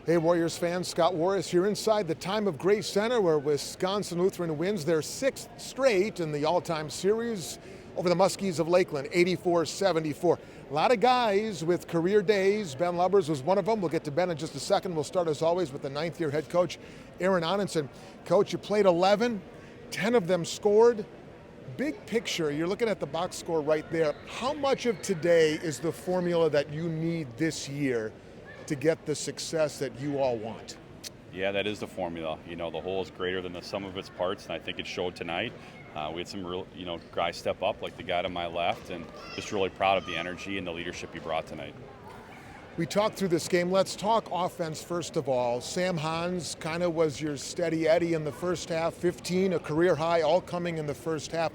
Hey Warriors fans, Scott Warras here inside the Time of Grace Center where Wisconsin Lutheran wins their 6th straight in the all-time series over the Muskies of Lakeland, 84-74. A lot of guys with career days. Ben Lubbers was one of them. We'll get to Ben in just a second. We'll start as always with the 9th-year head coach, Aaron Aanonsen. Coach, you played 11, 10 of them scored. Big picture, you're looking at the box score right there. How much of today is the formula that you need this year to get the success that you all want? Yeah, that is the formula. You know, the whole is greater than the sum of its parts, and I think it showed tonight. We had some real, guys step up, like the guy to my left, and just really proud of the energy and the leadership he brought tonight. We talked through this game. Let's talk offense first of all. Sam Hans kind of was your steady Eddie in the first half, 15, a career high, all coming in the first half.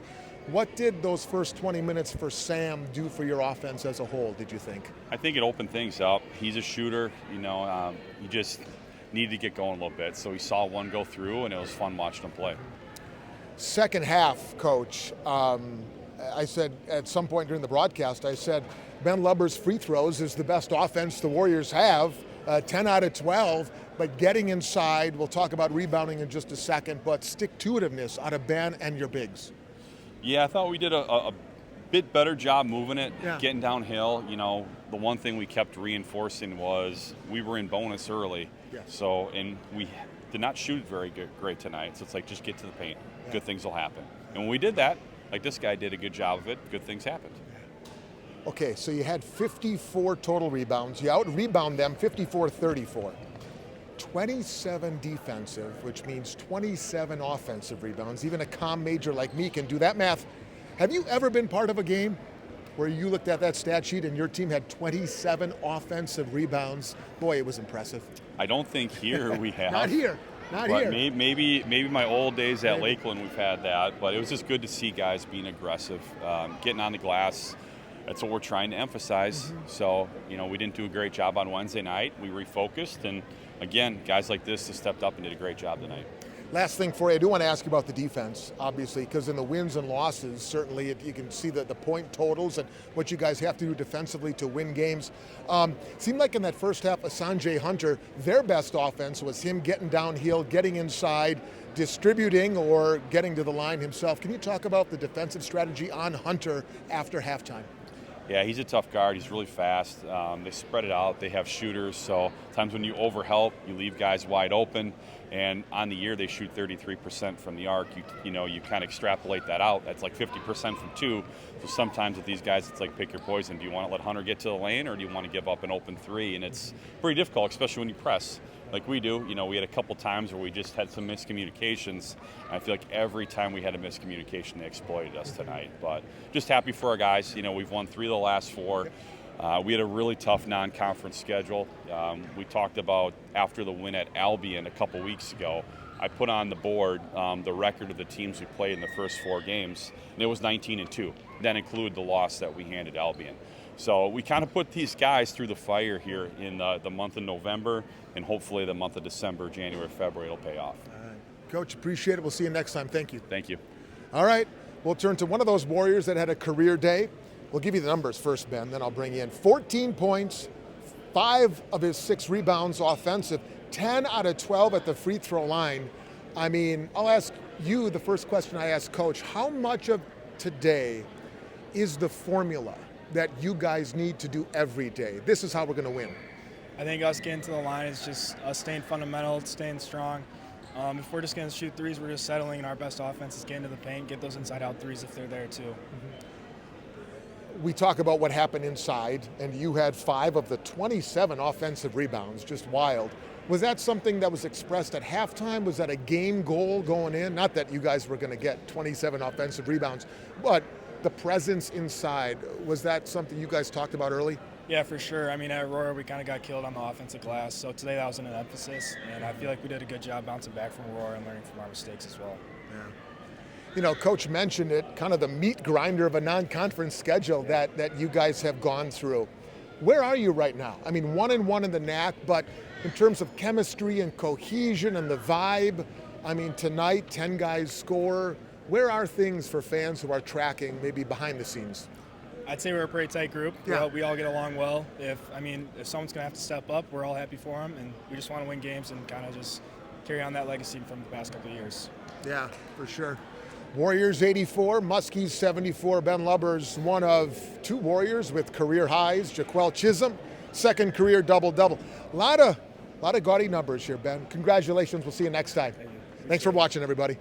What did those first 20 minutes for Sam do for your offense as a whole, did you think? I think it opened things up. He's a shooter, he just needed to get going a little bit. So he saw one go through, and it was fun watching him play. Second half, Coach, I said at some point during the broadcast, I said, Ben Lubbers' free throws is the best offense the Warriors have, 10 out of 12, but getting inside, we'll talk about rebounding in just a second, but stick-to-itiveness out of Ben and your bigs. Yeah, I thought we did a bit better job moving it, getting downhill. The one thing we kept reinforcing was we were in bonus early. Yes. And we did not shoot very great tonight. So it's like, just get to the paint. Yeah. Good things will happen. And when we did that, like this guy did a good job of it, good things happened. Okay, so you had 54 total rebounds. You out-rebound them 54-34. 27 defensive, which means 27 offensive rebounds. Even a comm major like me can do that math. Have you ever been part of a game where you looked at that stat sheet and your team had 27 offensive rebounds? Boy, it was impressive. I don't think here we have. Not here. Maybe my old days at Lakeland we've had that, but it was just good to see guys being aggressive, getting on the glass. That's what we're trying to emphasize. Mm-hmm. So, we didn't do a great job on Wednesday night. We refocused, and again, guys like this have stepped up and did a great job tonight. Last thing for you, I do want to ask you about the defense, obviously, because in the wins and losses, certainly you can see the point totals and what you guys have to do defensively to win games. Seemed like in that first half, Sanjay Hunter, their best offense was him getting downhill, getting inside, distributing, or getting to the line himself. Can you talk about the defensive strategy on Hunter after halftime? Yeah, he's a tough guard. He's really fast. They spread it out. They have shooters. So times when you overhelp, you leave guys wide open. And on the year, they shoot 33% from the arc. You kind of extrapolate that out. That's like 50% from two. So sometimes with these guys, it's like pick your poison. Do you want to let Hunter get to the lane, or do you want to give up an open three? And it's pretty difficult, especially when you press like we do. We had a couple times where we just had some miscommunications. And I feel like every time we had a miscommunication, they exploited us tonight. But just happy for our guys. We've won 3 of the last 4. We had a really tough non-conference schedule. We talked about after the win at Albion a couple weeks ago, I put on the board the record of the teams we played in the first 4 games, and it was 19-2. That included the loss that we handed Albion. So we kind of put these guys through the fire here in the month of November, and hopefully the month of December, January, February, it'll pay off. All right. Coach, appreciate it. We'll see you next time. Thank you. Thank you. All right, we'll turn to one of those Warriors that had a career day. We'll give you the numbers first, Ben, then I'll bring you in. 14 points, 5 of his 6 rebounds offensive, 10 out of 12 at the free throw line. I mean, I'll ask you the first question I asked Coach. How much of today is the formula that you guys need to do every day? This is how we're going to win. I think us getting to the line is just us staying fundamental, staying strong. If we're just going to shoot threes, we're just settling, and our best offense is getting to the paint, get those inside-out threes if they're there too. Mm-hmm. We talk about what happened inside, and you had 5 of the 27 offensive rebounds, just wild. Was that something that was expressed at halftime? Was that a game goal going in? Not that you guys were going to get 27 offensive rebounds, but the presence inside, was that something you guys talked about early? Yeah, for sure. I mean, at Aurora, we kind of got killed on the offensive glass, so today that was an emphasis, and I feel like we did a good job bouncing back from Aurora and learning from our mistakes as well. Yeah. Coach mentioned it, kind of the meat grinder of a non-conference schedule that you guys have gone through. Where are you right now? I mean, 1-1 in the NAC, but in terms of chemistry and cohesion and the vibe, I mean, tonight, 10 guys score. Where are things for fans who are tracking maybe behind the scenes? I'd say we're a pretty tight group. Yeah. We all get along well. If someone's going to have to step up, we're all happy for them, and we just want to win games and kind of just carry on that legacy from the past couple of years. Yeah, for sure. Warriors 84, Muskies 74. Ben Lubbers, one of 2 Warriors with career highs. Jaquel Chisholm, second career double-double. A lot of gaudy numbers here, Ben. Congratulations. We'll see you next time. Thanks for watching, everybody.